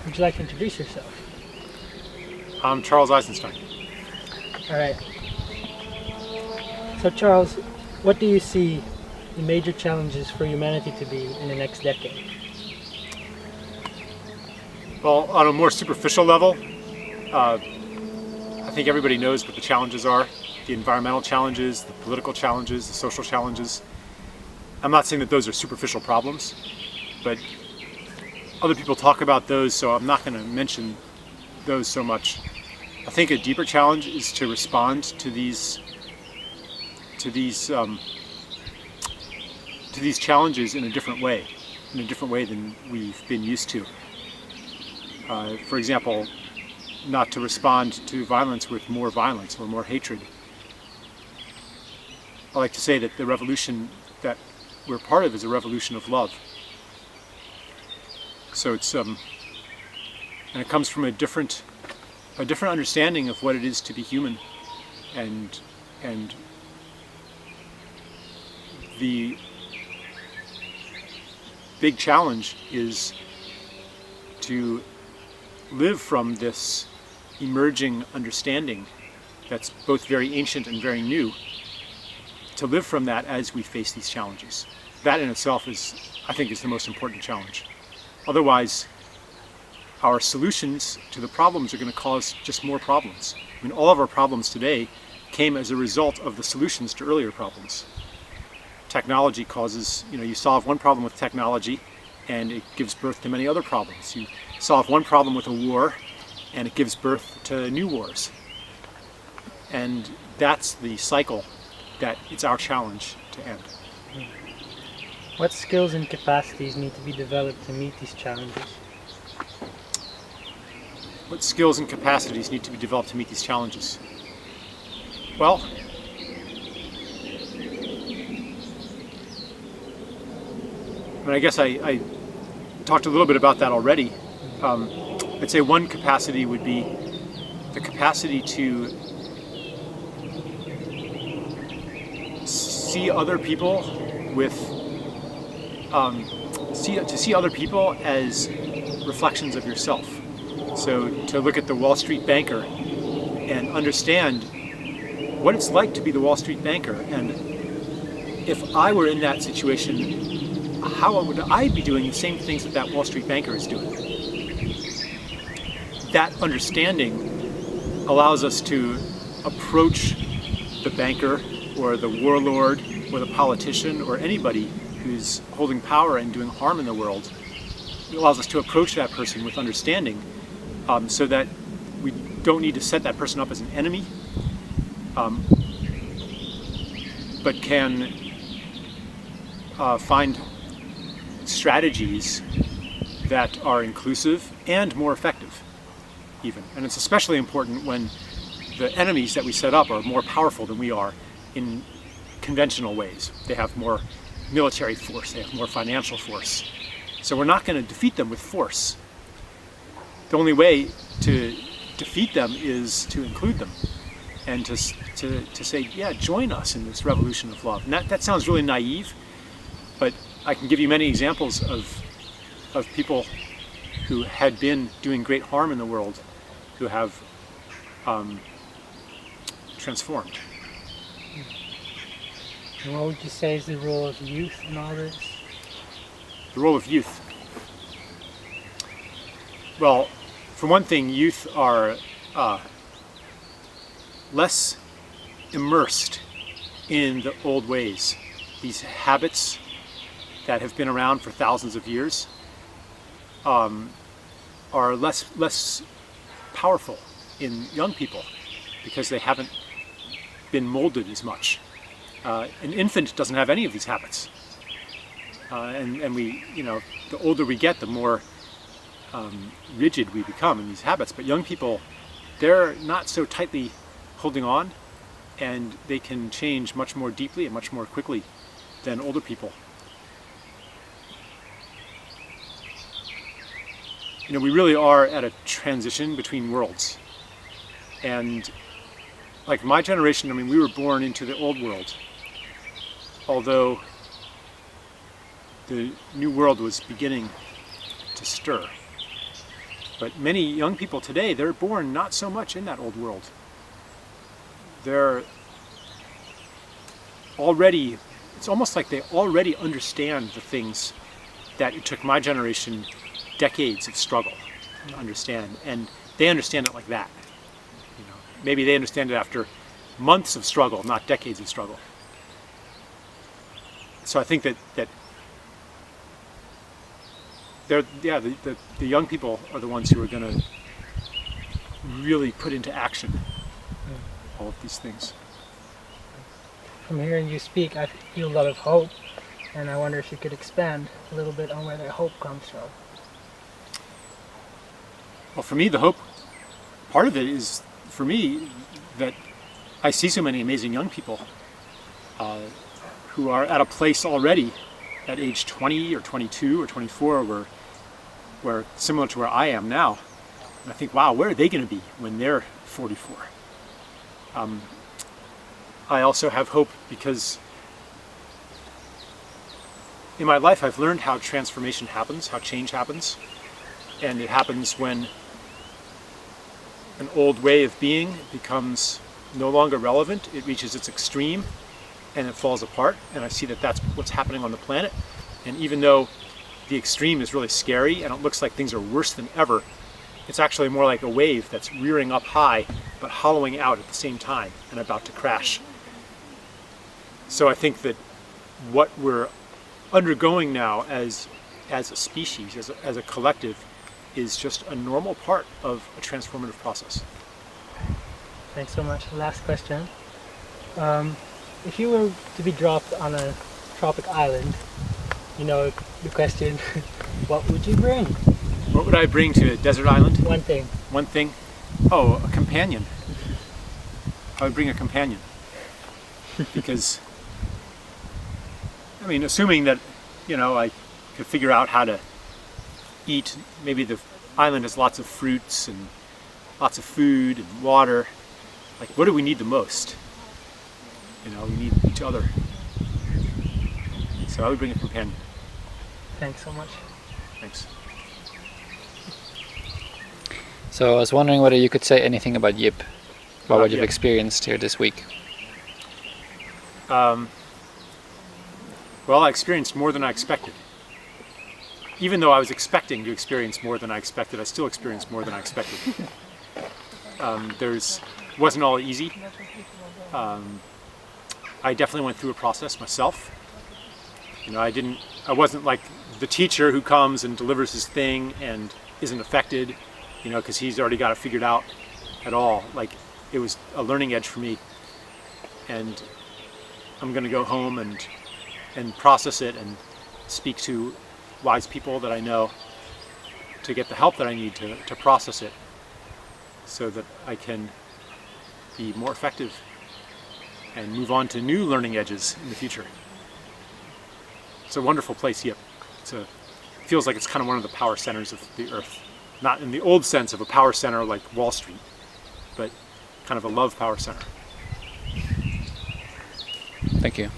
Would you like to introduce yourself? I'm Charles Eisenstein. All right. So Charles, what do you see the major challenges for humanity to be in the next decade? Well, on a more superficial level, I think everybody knows what the challenges are. The environmental challenges, the political challenges, the social challenges. I'm not saying that those are superficial problems, but other people talk about those, so I'm not going to mention those so much. I think a deeper challenge is to respond to these challenges in a different way than we've been used to. For example, not to respond to violence with more violence or more hatred. I like to say that the revolution that we're part of is a revolution of love. So it's and it comes from a different understanding of what it is to be human, and the big challenge is to live from this emerging understanding that's both very ancient and very new, to live from that as we face these challenges. That in itself is, I think, is the most important challenge. Otherwise, our solutions to the problems are going to cause just more problems. I mean, all of our problems today came as a result of the solutions to earlier problems. Technology causes, you solve one problem with technology and it gives birth to many other problems. You solve one problem with a war and it gives birth to new wars. And that's the cycle that it's our challenge to end. What skills and capacities need to be developed to meet these challenges? What skills and capacities need to be developed to meet these challenges? Well, I guess I talked a little bit about that already. I'd say one capacity would be the capacity to see other people see other people as reflections of yourself. So to look at the Wall Street banker and understand what it's like to be the Wall Street banker, and if I were in that situation, how would I be doing the same things that that Wall Street banker is doing? That understanding allows us to approach the banker or the warlord or the politician or anybody who's holding power and doing harm in the world. It allows us to approach that person with understanding, so that we don't need to set that person up as an enemy, but can find strategies that are inclusive and more effective even. And it's especially important when the enemies that we set up are more powerful than we are in conventional ways. They have more military force, they have more financial force. So we're not going to defeat them with force. The only way to defeat them is to include them and to say, yeah, join us in this revolution of love. And that sounds really naive, but I can give you many examples of people who had been doing great harm in the world who have transformed. And what would you say is the role of youth in all this? The role of youth. Well, for one thing, youth are less immersed in the old ways. These habits that have been around for thousands of years are less powerful in young people because they haven't been molded as much. An infant doesn't have any of these habits, and we, the older we get, the more rigid we become in these habits. But young people, they're not so tightly holding on, and they can change much more deeply and much more quickly than older people. We really are at a transition between worlds. And like my generation, we were born into the old world, although the new world was beginning to stir. But many young people today, they're born not so much in that old world. They're already, it's almost like they already understand the things that it took my generation decades of struggle to understand, and they understand it like that. You know, maybe they understand it after months of struggle, not decades of struggle. So I think that they're, yeah, the young people are the ones who are going to really put into action all of these things. From hearing you speak, I feel a lot of hope, and I wonder if you could expand a little bit on where that hope comes from. Well, for me, the hope part of it is, for me, that I see so many amazing young people who are at a place already at age 20 or 22 or 24 where similar to where I am now. And I think, wow, where are they going to be when they're 44? I also have hope because in my life I've learned how transformation happens, how change happens. And it happens when an old way of being becomes no longer relevant. It reaches its extreme and it falls apart. And I see that that's what's happening on the planet. And even though the extreme is really scary and it looks like things are worse than ever, it's actually more like a wave that's rearing up high but hollowing out at the same time and about to crash. So I think that what we're undergoing now as a species, as a collective, is just a normal part of a transformative process. Thanks so much. Last question. If you were to be dropped on a tropic island, you know the question, what would you bring? What would I bring to a desert island? One thing. One thing? Oh, a companion. I would bring a companion. Because, I mean, assuming that, you know, I could figure out how to eat, maybe the island has lots of fruits and lots of food and water. Like, what do we need the most? You know, we need each other. So I would bring a companion. Thanks so much. Thanks. So I was wondering whether you could say anything about YIP, about what you've YIP. experienced here this week. Well, I experienced more than I expected. Even though I was expecting to experience more than I expected, I still experienced more than I expected. Wasn't all easy. I definitely went through a process myself. You know, I wasn't like the teacher who comes and delivers his thing and isn't affected, you know, because he's already got it figured out at all. Like, it was a learning edge for me. And I'm going to go home and process it and speak to wise people that I know to get the help that I need to process it so that I can be more effective and move on to new learning edges in the future. It's a wonderful place, YIP. It feels like it's kind of one of the power centers of the earth. Not in the old sense of a power center like Wall Street, but kind of a love power center. Thank you.